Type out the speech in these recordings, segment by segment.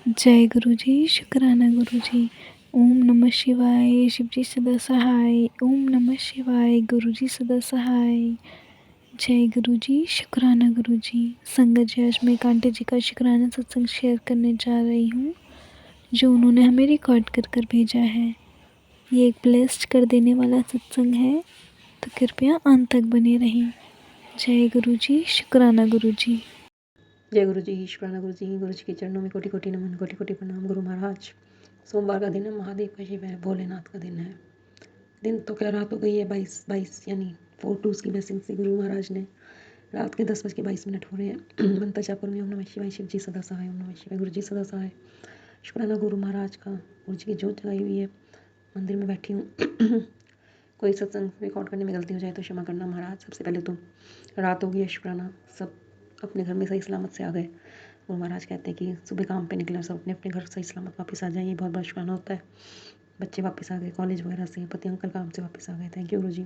जय गुरु जी, शुक्राना गुरु जी। ओम नमः शिवाय, शिव जी सदा सहाय। ओम नमः शिवाय, गुरु जी सदा सहाय। जय गुरु जी, शुक्राना गुरु जी। संगत जी, आज मैं एक आंटी जी का शुक्राना सत्संग शेयर करने जा रही हूँ, जो उन्होंने हमें रिकॉर्ड कर कर भेजा है। ये एक ब्लेस्ड कर देने वाला सत्संग है, तो कृपया अंत तक बने रहें। जय गुरु जी, शुक्राना गुरु जी। जय गुरु जी, ईश्वराना गुरु जी के चरणों में कोटि कोटि नमन, कोटि कोटि प्रणाम। गुरु महाराज, सोमवार का दिन है, महादेव का शिव है, भोलेनाथ का दिन है। दिन तो क्या रात हो गई है, 22 यानी 4/2 की ब्लेसिंग से गुरु महाराज ने रात के 10:22 हो रहे हैं। मंत्र जाप करूँगी, ओम नमः शिवाय, शिव जी सदा सहाय। ओम नमः शिवाय, गुरु जी सदा सहाय। शुक्राना गुरु महाराज का, गुरु जी की जोत जगाई हुई है, मंदिर में बैठी हूँ। कोई सत्संग रिकॉर्ड करने में गलती हो जाए तो क्षमा करना महाराज। सबसे पहले तो रात हो गई है, शुक्राना सब अपने घर में सही सलामत से आ गए। गुरु महाराज कहते हैं कि सुबह काम पे निकले, सब अपने अपने घर सही सलामत वापस आ जाएंगे, बहुत बड़ा शुक्राना होता है। बच्चे वापस आ गए कॉलेज वगैरह से, पति अंकल काम से वापस आ गए। थैंक यू गुरु जी।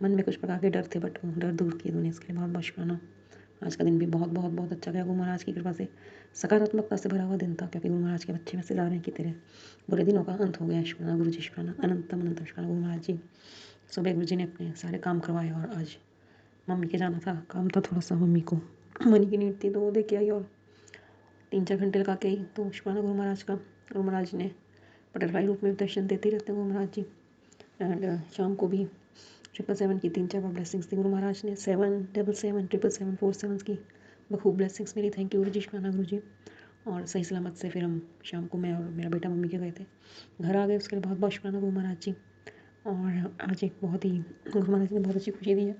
मन में कुछ प्रकार के डर थे, बट वो डर दूर किए उन्होंने, इसके लिए बहुत बहुत शुक्राना। आज का दिन भी बहुत बहुत बहुत अच्छा गया, गुरु महाराज की कृपा से सकारात्मकता से भरा हुआ दिन था, क्योंकि गुरु महाराज के बच्चे मैसेज आ रहे हैं कि तेरे बुरे दिनों का अंत हो गया। शुक्राना गुरु जी, शुक्राना अनंतम अनंत शुक्राना गुरु महाराज जी। सुबह गुरु जी ने अपने सारे काम करवाए, और आज मम्मी के जाना था, काम था थोड़ा सा मम्मी को, मनी की नीड थी, तो वो दे के आई, और 3-4 घंटे लगा के आई। तो शुक्राना गुरु महाराज का। गुरु महाराज ने बटरफ्लाई रूप में दर्शन देते रहते हैं गुरु महाराज जी। एंड शाम को भी 777 की 3-4 बार ब्लेसिंग्स दी गुरु महाराज ने, 777 777 4 7 की बखूब blessings milli. Thank you Guru जी, शुक्राना गुरु जी। और सही सलामत से फिर हम शाम को, मैं और मेरा बेटा मम्मी के गए थे, घर आ गए। उसके लिए बहुत बहुत शुक्राना गुरु महाराज जी। और आज एक बहुत ही, गुरु महाराज ने बहुत अच्छी खुशी दी है।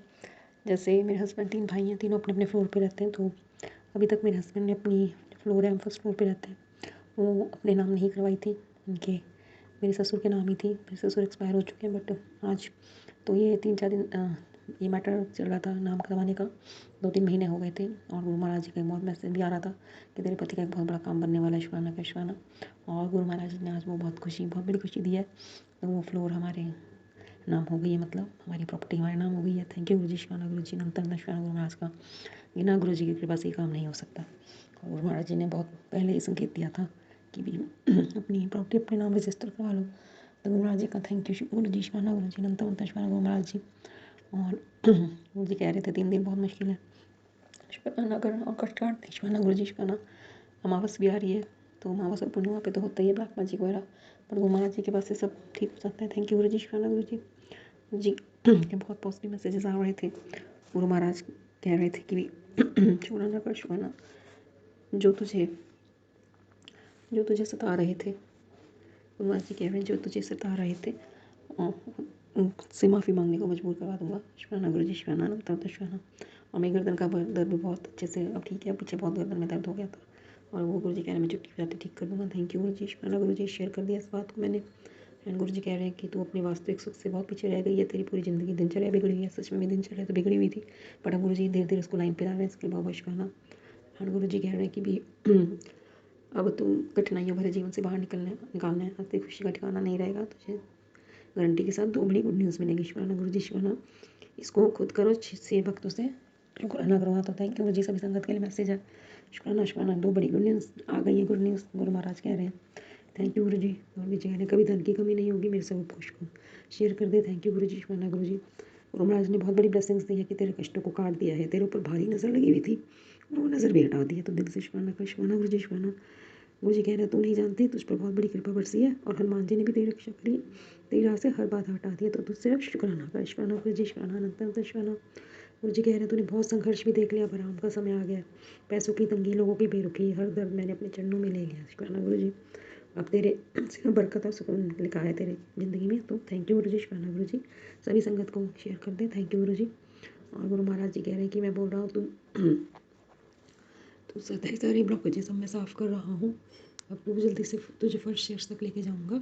जैसे मेरे हस्बैंड 3 भाई हैं, तीनों अपने अपने फ्लोर पे रहते हैं, तो अभी तक मेरे हस्बैंड ने अपनी फ्लोर है, हम फर्स्ट फ्लोर पे रहते हैं, वो अपने नाम नहीं करवाई थी, उनके मेरे ससुर के नाम ही थी। मेरे ससुर एक्सपायर हो चुके हैं, बट आज तो ये 3-4 दिन ये मैटर चल रहा था नाम करवाने का, 2-3 महीने हो गए थे। और गुरु महाराज जी का बहुत मैसेज भी आ रहा था कि तेरे पति का एक बहुत बड़ा काम बनने वाला है, शुक्राना का शुक्राना। और गुरु महाराज ने आज वो बहुत बड़ी खुशी दी है। तो वो फ्लोर हमारे नाम हो गई है, मतलब हमारी प्रॉपर्टी हमारे नाम हो गई है। थैंक यू गुरु जी, शुक्राना गुरु जी, अनंत शुक्राना गुरु महाराज का। बिना गुरु जी की कृपा से ये काम नहीं हो सकता। और गुरु महाराज जी ने बहुत पहले ही संकेत दिया था कि भी अपनी प्रॉपर्टी अपने नाम रजिस्टर करवा लो। तो गुरु महाराज जी का थैंक यू गुरु जी, शुक्राना गुरु जी, अनंत शुक्राना गुरु महाराज जी। और गुरु जी कह रहे थे 3 दिन बहुत मुश्किल है, शुक्राना करना और कष्ट काटते, शुक्राना गुरु जी, शुक्राना। अमावस भी आ रही है, तो अमावस और पूर्णिमा पे तो होता ही है ब्लैक मैजिक वगैरह, पर गुरु महाराज जी के पास से सब ठीक हो सकता है। थैंक यू गुरु जी, शुक्राना गुरु जी। जी के बहुत पॉजिटिव मैसेजेस आ रहे थे। गुरु महाराज कह रहे थे कि शुक्राना कर, शुक्राना, जो तुझे सता रहे थे, गुरु महाराज जी कह रहे हैं, जो तुझे सता रहे थे उनसे माफ़ी मांगने को मजबूर करवा दूंगा। शुक्राना गुरु जी, शुक्राना, अनंत शुक्राना। और मेरी गर्दन का दर्द भी बहुत अच्छे से अब ठीक है, पीछे बहुत गर्दन में दर्द हो गया था, और वो गुरु जी कह रहे हैं मैं चुटकी बजाते ठीक कर दूंगा। थैंक यू गुरु जी, शुक्राना गुरु जी, शेयर कर दिया इस बात को मैंने। एंड गुरु जी कह रहे हैं कि तू अपने वास्तविक सुख से बहुत पीछे रह गई है, तेरी पूरी ज़िंदगी दिनचर्या बिगड़ी हुई है। सच में दिनचर्या तो बिगड़ी हुई थी, बट अब गुरु जी धीरे धीरे उसको लाइन पे ला रहे हैं, इसके लिए बहुत बहुत शुक्राना। एंड गुरु जी कह रहे हैं कि भी अब तुम कठिनाइयों भरे जीवन से बाहर निकालना है, हंसती खुशी का ठिकाना नहीं रहेगा। तुझे गारंटी के साथ 2 बड़ी गुड न्यूज़ मिलेगी। शुक्राना गुरु जी, शुक्राना। इसको खुद करो, से भक्तों से शुक्राना करवा। तो थैंक यू गुरु जी, सभी संगत के लिए मैसेज है। शुक्राना शुक्राना, 2 बड़ी गुड न्यूज़ आ गई है, गुड न्यूज़ गुरु महाराज कह रहे हैं। थैंक यू गुरु जी। गुरु जी कह रहे हैं कभी धन की कमी नहीं होगी, मेरे से वो खुश को शेयर कर दे। थैंक यू गुरु जी, शुक्राना गुरु जी। गुरु महाराज ने बहुत बड़ी ब्लेसिंग्स दी है कि तेरे कष्टों को काट दिया है, तेरे ऊपर भारी नज़र लगी हुई थी, वो नज़र भी हटा दी है। तो दिल से शुक्राना कर, शुक्राना गुरु जी, शुक्राना। गुरु जी कह रहे हैं तू नहीं जानती, तुझ पर बहुत बड़ी कृपा बरसी है, और हनुमान जी ने भी तेरी रक्षा करी, तेरी राह से हर बात हटा दी है। तो तुझ सिर्फ शुक्राना कर, शुक्राना गुरु जी, शुक्राना, अनंत शुक्राना। गुरु जी कह रहे हैं तूने बहुत संघर्ष भी देख लिया, आराम का समय आ गया, पैसों की तंगी, लोगों की बेरुखी, हर दर्द मैंने अपने चरणों में ले लिया। शुक्राना गुरु जी, अब तेरे सिर्फ बरकत और सुकून लिखा है तेरे ज़िंदगी में। तो थैंक यू गुरु जी, शुक्राना गुरु जी। सभी संगत को शेयर कर दे। थैंक यू गुरु जी। और गुरु महाराज जी कह रहे हैं कि मैं बोल रहा हूँ तो सारी ब्लॉकेजेस सब मैं साफ़ कर रहा हूँ। अब तो जल्दी से तुझे फर्स्ट स्टेज तक लेके जाऊँगा,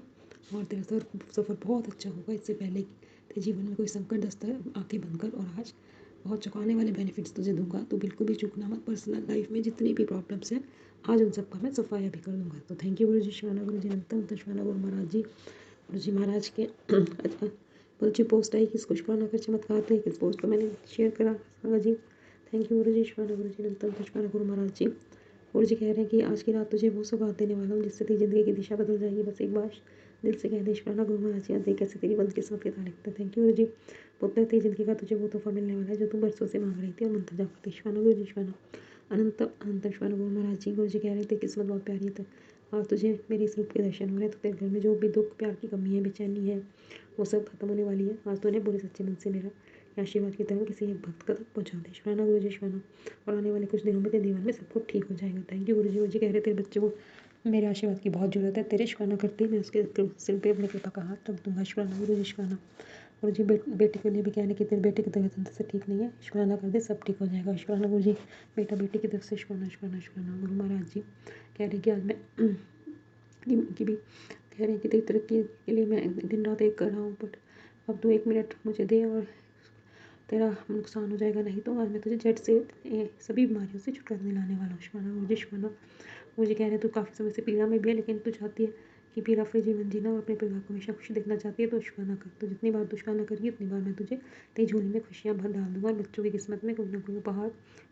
और तेरा सफ़र बहुत अच्छा होगा। इससे पहले तेरे जीवन में कोई संकट दस्ता आंखें बंद कर, और आज बहुत चुकाने वाले बेनिफिट्स तुझे दूंगा। तो बिल्कुल भी चूकना मत। पर्सनल लाइफ में जितनी भी प्रॉब्लम्स हैं, आज उन सब का मैं सफाया भी कर दूंगा। तो थैंक यू गुरु जी, शुक्राना गुरु जी, अनंत शुक्राना गुरु महाराज जी। गुरु जी महाराज के मुझे पोस्ट आई कि इसको शुक्राना कर चमत्कार थे, इस पोस्ट को मैंने शेयर करा। हाँ जी, थैंक यू गुरु जी, शुक्राना गुरु जी, अनंत शुक्राना गुरु महाराज जी। गुरु जी कह रहे हैं कि आज की रात तुझे वो सौगात देने वाला हूँ जिससे तेरी ज़िंदगी की दिशा बदल जाएगी। बस एक बार दिल से कह दे ईश्वराना गुरु महाराज जी, आज देख कैसे तेरी बदकिस्मत के ताले खुलते हैं। थैंक यू गुरु जी। पुत्र तेरी ज़िंदगी का तुझे वो तोहफा मिलने वाला है जो तुम बरसों से मांग रही थी और मंत्र जाप करती। ईश्वराना गुरु जी, ईश्वराना अनंत अनंत ईश्वराना गुरु महाराज जी। गुरु जी कह रहे हैं तेरी किस्मत बहुत प्यारी है, तो आज तुझे मेरे इस रूप के दर्शन हो रहे हैं, तो तेरे घर में जो भी दुख प्यार की कमी है, बेचैनी है, वो सब खत्म होने वाली है। आज तूने पूरे सच्चे मन से मेरा आशीर्वाद की तरह किसी एक भक्त तक पहुँचा दे। ईश्वराना गुरु जी, ईश्वराना। और आने वाले कुछ दिनों में तेरे जीवन में सब कुछ ठीक हो जाएगा। थैंक यू गुरु जी। गुरु जी कह रहे तेरे बच्चे को मेरे आशीर्वाद की बहुत ज़रूरत है। तेरे ईश्वराना करते ही मैं उसके सिर पे अपने कृपा का हाथ रख दूंगा। ईश्वराना गुरु जी, ईश्वराना। गुरु जी बेटी के लिए भी कहने कि तेरे बेटे की तबीयत अंदर से ठीक नहीं है, ईश्वराना कर दे, सब ठीक हो जाएगा। ईश्वराना गुरु जी, बेटा बेटी की तरफ से ईश्वराना ईश्वराना ईश्वराना। गुरु महाराज जी कह रहे कि आज मैं की भी कह रहे हैं कि तेरी तरक्की के लिए मैं दिन रात एक कर रहा हूँ, बट अब तू 1 मिनट मुझे दे और तेरा नुकसान हो जाएगा। नहीं तो आज मैं तुझे झट से सभी बीमारियों से छुटकारा दिलाने वाला हूँ। ईश्वराना गुरु जी, ईश्वराना। मुझे कह रहे हैं तू काफ़ी समय से पीड़ा में भी है, लेकिन तू चाहती है कि पीड़ा फ्री जीवन जीना और अपने परिवार को हमेशा खुशी देखना चाहती है, तो ईश्वराना कर। तो जितनी बार दुष्काना करिए उतनी बार मैं तुझे तेरी झोली में खुशियाँ भर डाल दूंगा और बच्चों की किस्मत में कोई ना कोई उपहार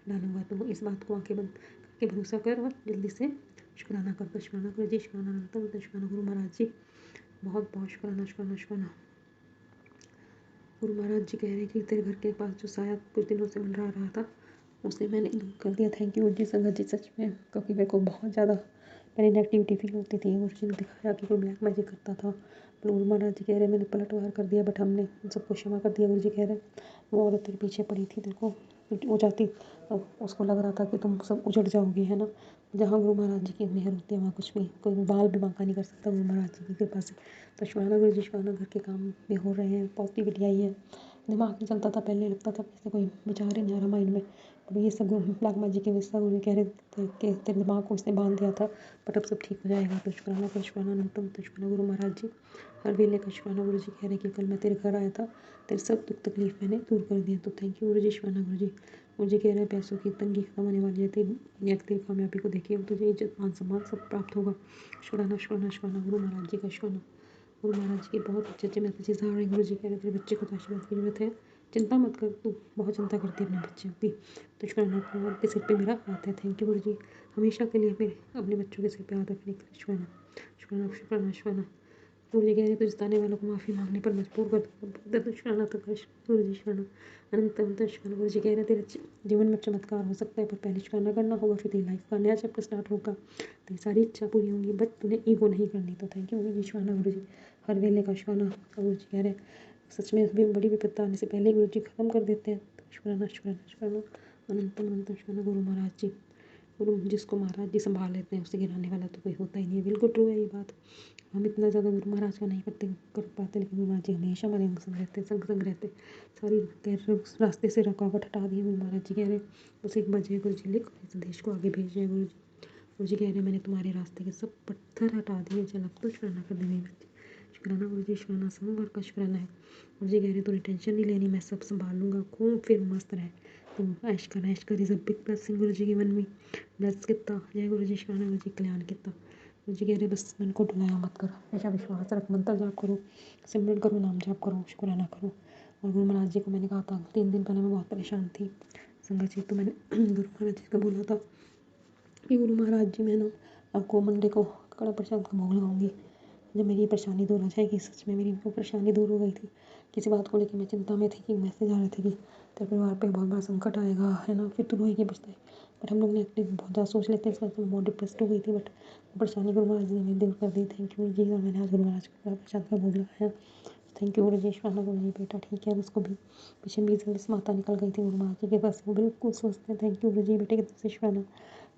डालूंगा। तो इस बात को आंखें बंद करके भरोसा कर और जल्दी से शुक्राना कर। तो शुक्राना गुरु जी, शुक्राना अनंतम, तो शुक्राना गुरु महाराज जी, बहुत बहुत शुक्राना शुक्राना शुक्राना। गुरु महाराज जी कह रहे हैं कि तेरे घर के पास जो साया कुछ दिनों से मंडरा रहा था, उसे मैंने दूर कर दिया। थैंक यू गुरु जी। संगत जी, सच में, क्योंकि मेरे को बहुत ज़्यादा पहले नेगेटिविटी फील होती थी। गुरु जी ने दिखाया कि कोई ब्लैक मैजिक करता था, पर गुरु महाराज जी कह रहे हैं मैंने पलटवार कर दिया, बट हमने उन सबको क्षमा कर दिया। गुरु जी कह रहे हैं वो औरत तेरे पीछे पड़ी थी, तेरे को वो जाती, उसको लग रहा था कि तुम सब उजड़ जाओगे, है ना। जहाँ गुरु महाराज जी की मेहर होती है वहाँ कुछ भी, कोई बाल भी बांका नहीं कर सकता गुरु महाराज जी की कृपा से। तो शुक्राना गुरु जी, शुक्राना। घर के काम भी हो रहे हैं, पॉजिटिविटी आई है। दिमाग में चलता था पहले, लगता था जैसे कोई विचार ही नहीं आ रहा माइंड में, पर ये सब ब्लैक मैजिक की वजह से गुरु कह रहे थे कि तेरे दिमाग को इसने बांध दिया था, बट अब सब ठीक हो जाएगा। तो शुक्राना कर, शुक्राना अनंतम, तो शुक्राना गुरु महाराज जी। हर वेले का शुक्राना। गुरु जी कह रहे हैं कि कल मैं तेरे घर आया था, तेरे सब दुख तकलीफ मैंने दूर कर दिया। तो थैंक यू गुरु जी, शुक्राना गुरु जी। गुरु जी कह रहे हैं पैसों की तंगी खत्म होने वाली है, तेरी कामयाबी को देखिए, तुझे इज्जत मान सम्मान सब प्राप्त होगा। शुक्राना शुक्राना शुक्राना गुरु महाराज जी का, शुक्राना। गुरु महाराज जी के बहुत अच्छे अच्छे मैसेजेस आ रहे हैं। गुरु जी कह रहे हैं तेरे बच्चे को तो आशीर्वाद की जरूरत है, चिंता मत कर, तू बहुत चिंता करती है अपने बच्चे की। तो शुक्राना, आपके सिर पे मेरा हाथ है। थैंक यू गुरु जी, हमेशा के लिए मेरे अपने बच्चों के सिर पे हाथ रखने के लिए। शुक्राना शुक्राना शुक्राना शुक्राना। गुरु जी कह रहे हैं तुझे ताने वालों को माफ़ी मांगने पर मजबूर कर दूंगा। तो शुक्राना तो कर गुरु जी, शुक्राना अनंत अनंत शुक्राना। गुरु जी कह रहे हैं तेरे जीवन में चमत्कार हो सकता है, पर पहले शुक्राना करना होगा, फिर तेरी लाइफ का नया चैप्टर स्टार्ट होगा, तेरी सारी इच्छा पूरी होंगी, बट तूने ईगो नहीं करनी। तो थैंक यू गुरु जी, शुक्राना गुरु जी। हर वेले का शुक्राना। गुरु जी कह रहे हैं सच में भी बड़ी विपत्ता आने से पहले गुरु जी खत्म कर देते हैं। तो शुक्राना शुक्राना शुक्राना अनंतम अनंतम शुक्राना गुरु महाराज जी। गुरु जिसको महाराज जी संभाल लेते हैं उसे गिराने वाला तो कोई होता ही नहीं है। बिल्कुल ट्रू है ये बात। हम इतना ज़्यादा गुरु महाराज का नहीं कर पाते, लेकिन गुरु महाराज जी हमेशा हमारे संग रहते, संग रहते। सारी रास्ते से रुकावट हटा दी गुरु महाराज जी कह रहे उसे एक बजे गुरु जी लिख इस देश को आगे भेज रहे गुरु जी। गुरु जी कह रहे हैं मैंने तुम्हारे रास्ते के सब पत्थर हटा दिए, चल अब तो शुक्राना कर दे मेरे बच्चे। शुक्राना गुरु जी, शुक्राना, सोमवार का शुक्राना है। गुरु जी कह रहे तूने टेंशन नहीं लेनी, मैं सब संभाल लूँगा, खूब फिर मस्त रहे, तुम ऐश कर इज़ अ बिग ब्लेसिंग। गुरु जी की मन में ब्लेस किता। जय गुरु जी, शुक्राना गुरु जी, कल्याण किता। गुरु जी कह रहे बस मन को डुलाया मत कर, हमेशा विश्वास रख, मंत्र जाप करो, सिमरन करो, नाम जाप करो, शुक्राना करो। और गुरु महाराज जी को मैंने कहा था 3 दिन पहले मैं बहुत परेशान थी संगत जी, तो मैंने गुरु महाराज जी को बोला था कि गुरु महाराज जी मैं ना आपको मंडे को कड़ा प्रसाद का भोग लगाऊंगी, जब मेरी परेशानी दूर हो जाएगी। सच में मेरी वो परेशानी दूर हो गई थी। किसी बात को लेकर मैं चिंता में थी कि मैसेज आ रहे थे कि तेरे परिवार पे बहुत बड़ा संकट आएगा, है ना, फिर तू रोएगी बचते। बट हम लोग ने एक्टिव बहुत ज़्यादा सोच लेते हैं, इस वजह से मैं बहुत डिप्रेस्ड हो गई थी, बट वो परेशानी गुरु महाराज जी ने मेरी दूर कर दी। थैंक यू जी। और मैंने आज गुरु महाराज को कड़ा प्रसाद का भोग लगाया। थैंक यू गुरु जी, शुक्राना गुरु जी। बेटा ठीक है, उसको भी पीछे 20 माता निकल गई थी गुरु महाराज जी के पास, वो बिल्कुल स्वस्थ है। थैंक यू गुरु जी। बेटे की तरफ से शुक्राना,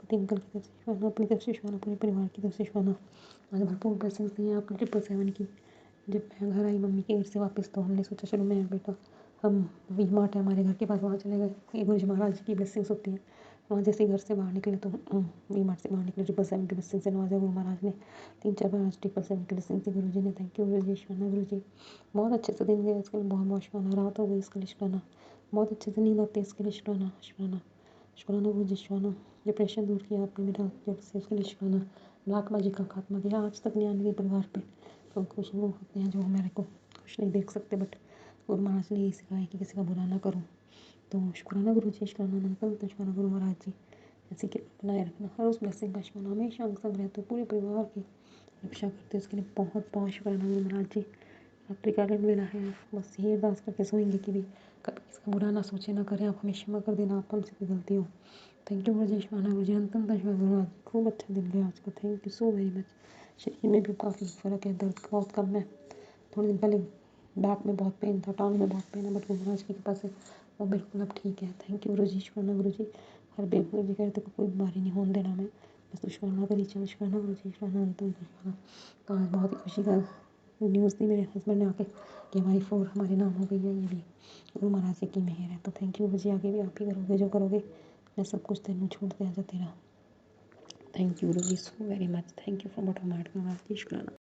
पति अंकल की तरफ से शुक्राना, अपनी तरफ से शुक्राना, पूरे परिवार की तरफ से शुक्राना। आज भरपूर ब्लेसिंग्स दी हैं आपने 777 की। जब मैं घर आई मम्मी के घर से वापस, तो हमने सोचा चलो मैं बेटा हम वी मार्ट है हमारे घर के पास, वहाँ चले गए। ये गुरु जी महाराज जी की ब्लेसिंग्स होती हैं। वहाँ जैसे घर से बाहर निकले तो वी मार्ट से बाहर निकले, 777 की ब्लेसिंग से नवाजा गुरु महाराज ने। 3-4 बार 777 की ब्लेसिंग से गुरु जी ने। थैंक यू गुरु जी, शुक्राना गुरु जी। बहुत अच्छे से दिन गया इसके लिए बहुत बहुत शुक्राना। रात हो गई इसके लिए शुक्राना। बहुत अच्छे से नींद आती है इसके लिए शुक्राना शुक्राना शुक्राना गुरु जी, शुक्राना। डिप्रेशन दूर किया आपने मेरा जब से, उसके लिए शुक्राना। ब्लैक मैजिक का खात्मा किया, आज तक नहीं आने के परिवार पे। तो कुछ लोग होते हैं जो मेरे को कुछ नहीं देख सकते, बट गुरु महाराज ने यही सिखाया कि किसी का बुरा ना करो। तो शुक्राना गुरु जी, शुक्राना अनंतम, तो शुक्राना गुरु महाराज जी। ऐसी कृपा बनाए रखना। हर उस ब्लेसिंग का शुक्राना, हमेशा अंग संग रहते हो, पूरे परिवार की रक्षा करते हो, उसके लिए बहुत बहुत शुक्राना गुरु महाराज जी। रात्रि का ऋण मिला है, बस ये अरदास करके सोएंगे कि भी कभी किसका बुरा ना सोचे ना करें, आप हमें क्षमा कर देना, आप हमसे कोई गलती हो। थैंक यू गुरु जी, शुक्राना गुरु जी, अंतम गुरु आज खूब अच्छा दिन गया आज का, thank you so very much. शरीर में भी काफ़ी फ़र्क है, दर्द बहुत कम है। थोड़े दिन पहले बैक में बहुत पेन था, टांग में बहुत पेन है, बट गुरु महाराज की कृपा से वो बिल्कुल अब ठीक है। थैंक यू गुरु जी, शुक्राना गुरु जी। हर बेग गुरु जी कहते को कोई बीमारी नहीं होने देना, मैं बस तो शुक्राना करी चलो, शुक्राना गुरु जी, शुक्राना अंतम शुक्राना। तो आज बहुत ही खुशी का न्यूज़ दी मेरे हस्बैंड ने आके कि हमारी 4 हमारे नाम हो गई है, ये भी गुरु महाराज जी की मेहर है। तो थैंक यू गुरु जी, आगे भी आप ही करोगे जो करोगे, मैं सब कुछ तेनू छोड़ दिया जा तेरा। Thank you Guru ji so very much, thank you from bottom of my heart Guru Maharaj जी, शुक्राना।